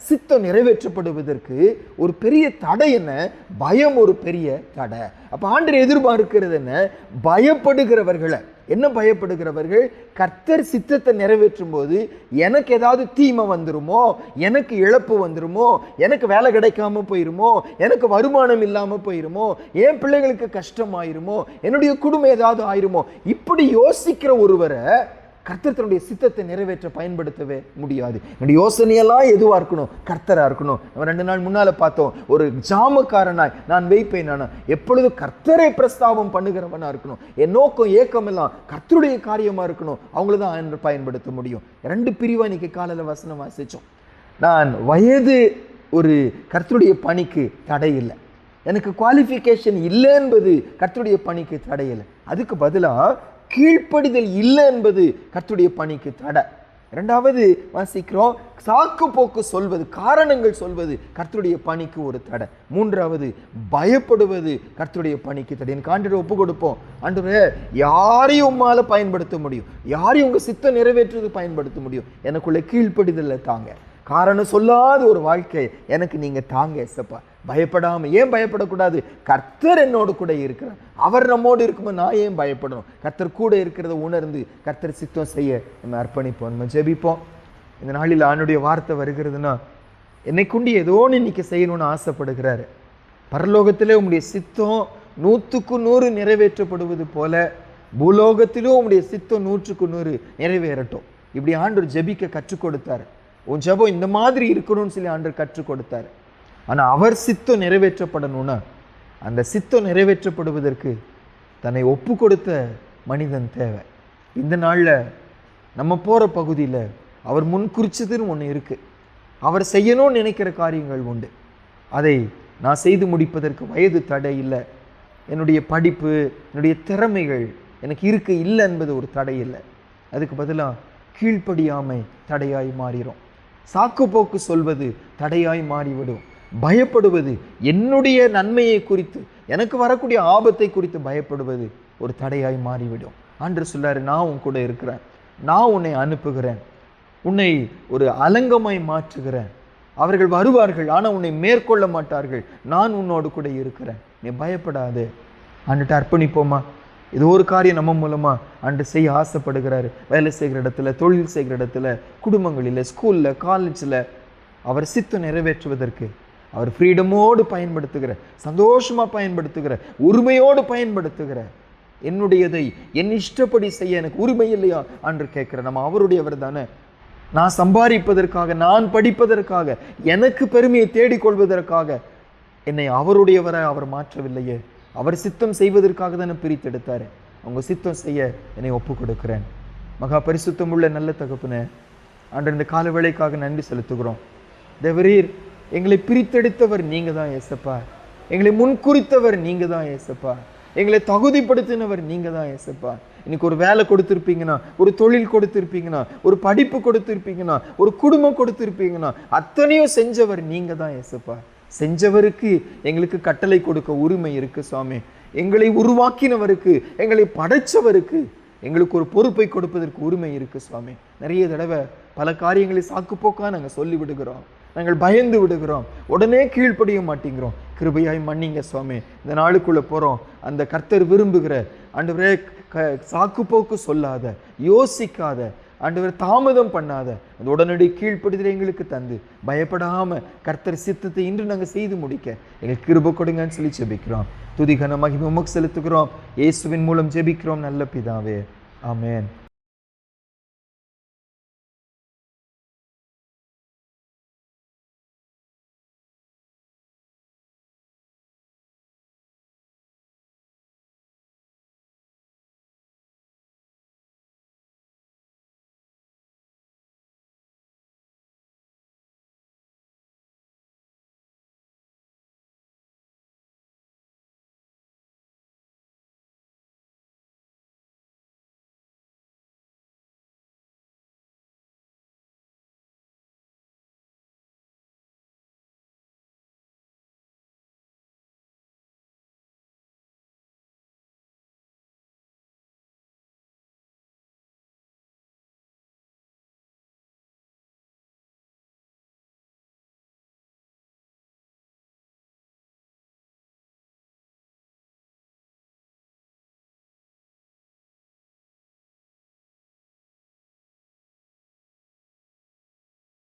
சித்தம் நிறைவேற்றப்படுவதற்கு ஒரு பெரிய தடை என்ன? பயம் ஒரு பெரிய தடை. அப்போ ஆண்டவர் எதிர்பார்க்கிறது என்ன? பயப்படுகிறவர்களை. என்ன பயப்படுகிறவர்கள்? கர்த்தர் சித்தத்தை நிறைவேற்றும் போது எனக்கு ஏதாவது தீமை வந்துருமோ, எனக்கு இழப்பு வந்துருமோ, எனக்கு வேலை கிடைக்காம போயிருமோ, எனக்கு வருமானம் இல்லாம போயிருமோ, என் பிள்ளைகளுக்கு கஷ்டமாயிருமோ, என்னுடைய குடும்பம் ஏதாவது ஆயிருமோ, இப்படி யோசிக்கிற ஒருவரை கர்த்தர் தன்னுடைய சித்தத்தை நிறைவேற்ற பயன்படுத்தவே முடியாது. என்னுடைய யோசனையெல்லாம் எதுவாக இருக்கணும்? கர்த்தராக இருக்கணும். நம்ம 2 நாள் முன்னால் பார்த்தோம், ஒரு ஜாமக்காரனாய் நான் வைப்பேன். நான் எப்பொழுதும் கர்த்தரை பிரஸ்தாபம் பண்ணுகிறவனாக இருக்கணும். என் நோக்கம் ஏக்கம் எல்லாம் கர்த்தருடைய காரியமாக இருக்கணும். அவங்கள தான் பயன்படுத்த முடியும். 2 பிரிவாக இன்னைக்கு காலையில் வசனம் வாசித்தோம். நான் வயது ஒரு கர்த்தருடைய பணிக்கு தடை இல்லை, எனக்கு குவாலிஃபிகேஷன் இல்லை என்பது கர்த்தருடைய பணிக்கு தடை இல்லை. அதுக்கு பதிலாக கீழ்ப்படிதல் இல்லை என்பது கர்த்தருடைய பணிக்கு தடை. 2வது வாசிக்கிறோம், சாக்கு போக்கு சொல்வது, காரணங்கள் சொல்வது கர்த்தருடைய பணிக்கு ஒரு தடை. 3வது பயப்படுவது கர்த்தருடைய பணிக்கு தடை. எனக்கு ஆண்டவரை ஒப்பு கொடுப்போம். ஆண்டவரே, யாரையும் உம்மால பயன்படுத்த முடியும், யாரையும் உங்க சித்தம் நிறைவேற்றுவது பயன்படுத்த முடியும். எனக்குள்ள கீழ்ப்படிதல்ல தாங்க, காரணம் சொல்லாத ஒரு வாழ்க்கை எனக்கு நீங்க தாங்க ஏசப்பா. பயப்படாம. ஏன் பயப்படக்கூடாது? கர்த்தர் என்னோடு கூட இருக்கிறார். அவர் நம்மோடு இருக்கும்போது நான் ஏன் பயப்படணும்? கர்த்தர் கூட இருக்கிறத உணர்ந்து கர்த்தர் சித்தம் செய்ய நம்ம அர்ப்பணிப்போம், நம்ம ஜெபிப்போம். இந்த நாளில் ஆண்டுடைய வார்த்தை வருகிறதுனா, என்னை கொண்டு ஏதோ இன்னைக்கு செய்யணும்னு ஆசைப்படுகிறாரு. பரலோகத்திலே உங்களுடைய சித்தம் 100க்கு 100 நிறைவேற்றப்படுவது போல பூலோகத்திலும் உங்களுடைய சித்தம் 100க்கு 100 நிறைவேறட்டும். இப்படி ஆண்டவர் ஜெபிக்க கற்றுக் கொடுத்தாரு. உன் ஜெபம் இந்த மாதிரி இருக்கணும்னு சொல்லி ஆண்டவர் கற்றுக் கொடுத்தாரு. ஆனால் அவர் சித்தம் நிறைவேற்றப்படணும்னா, அந்த சித்தம் நிறைவேற்றப்படுவதற்கு தன்னை ஒப்பு கொடுத்த மனிதன் தேவை. இந்த நாளில் நம்ம போகிற பகுதியில் அவர் முன்குறிச்சதுன்னு ஒன்று இருக்குது. அவர் செய்யணும்னு நினைக்கிற காரியங்கள் உண்டு. அதை நான் செய்து முடிப்பதற்கு வயது தடை இல்லை, என்னுடைய படிப்பு, என்னுடைய திறமைகள் எனக்கு இல்லை என்பது ஒரு தடை இல்லை. அதுக்கு பதிலாக கீழ்ப்படியாமை தடையாய் மாறிடும். சாக்கு போக்கு சொல்வது தடையாய் மாறிவிடும். பயப்படுவது, என்னுடைய நன்மையை குறித்து, எனக்கு வரக்கூடிய ஆபத்தை குறித்து பயப்படுவது ஒரு தடையாய் மாறிவிடும். ஆண்டவர் சொல்றாரு, நான் உன் கூட இருக்கிறேன், நான் உன்னை அனுப்புகிறேன், உன்னை ஒரு அலங்கமாய் மாற்றுகிறேன். அவர்கள் வருவார்கள், ஆனால் உன்னை மேற்கொள்ள மாட்டார்கள். நான் உன்னோடு கூட இருக்கிறேன், நீ பயப்படாது. ஆண்டுட்டு அர்ப்பணிப்போமா? இது ஒரு காரியம் நம்ம மூலமா ஆண்டு செய்ய ஆசைப்படுகிறாரு. வேலை செய்கிற இடத்துல, தொழில் செய்கிற இடத்துல, குடும்பங்களில், ஸ்கூல்ல, காலேஜில் அவர் சித்தம் நிறைவேற்றுவதற்கு அவர் ஃப்ரீடமோடு பயன்படுத்துகிற, சந்தோஷமா பயன்படுத்துகிற, உரிமையோடு பயன்படுத்துகிற, என்னுடையதை என் இஷ்டப்படி செய்ய எனக்கு உரிமை இல்லையா என்று கேட்கிற நம்ம அவருடையவர் தானே. நான் சம்பாதிப்பதற்காக, நான் படிப்பதற்காக, எனக்கு பெருமையை தேடிக்கொள்வதற்காக என்னை அவருடையவரை அவர் மாற்றவில்லையே. அவர் சித்தம் செய்வதற்காக தானே பிரித்தெடுத்தாரு. அவங்க சித்தம் செய்ய என்னை ஒப்பு கொடுக்கிறேன். மகா பரிசுத்தம் உள்ள நல்ல தகப்பனே, ஆண்டவர் இந்த கால வேளைக்காக நன்றி செலுத்துகிறோம். தேவரீர், எங்களை பிரித்தெடுத்தவர் நீங்க தான் ஏசப்பா. எங்களை முன்குறித்தவர் நீங்க தான் ஏசப்பா. எங்களை தகுதிப்படுத்தினவர் நீங்க தான் ஏசப்பா. இன்னைக்கு ஒரு வேலை கொடுத்துருப்பீங்கன்னா, ஒரு தொழில் கொடுத்துருப்பீங்கன்னா, ஒரு படிப்பு கொடுத்துருப்பீங்கன்னா, ஒரு குடும்பம் கொடுத்துருப்பீங்கன்னா, அத்தனையும் செஞ்சவர் நீங்க தான் ஏசப்பா. செஞ்சவருக்கு எங்களுக்கு கட்டளை கொடுக்க உரிமை இருக்கு சுவாமி. எங்களை உருவாக்கினவருக்கு, எங்களை படைச்சவருக்கு எங்களுக்கு ஒரு பொறுப்பை கொடுப்பதற்கு உரிமை இருக்கு சுவாமி. நிறைய தடவை பல காரியங்களை சாக்குப்போக்கா நாங்கள் சொல்லி விடுகிறோம், நாங்கள் பயந்து விடுகிறோம், உடனே கீழ்ப்படிய மாட்டேங்கிறோம். கிருபையாய் மன்னிங்க சுவாமி. இந்த நாளுக்குள்ள போறோம், அந்த கர்த்தர் விரும்புகிற ஆண்டவரே சாக்குப்போக்கு சொல்லாத, யோசிக்காத, ஆண்டவரே தாமதம் பண்ணாத அந்த உடனடி கீழ்ப்படுதலை எங்களுக்கு தந்து பயப்படாம கர்த்தர் சித்தத்தை இன்று நாங்கள் செய்து முடிக்க எங்களுக்கு கிருபை கொடுங்கன்னு சொல்லி ஜெபிக்கிறோம். துதி கன மகிமை உமக்கு செலுத்துகிறோம். இயேசுவின் மூலம் ஜெபிக்கிறோம் நல்ல பிதாவே, ஆமென்.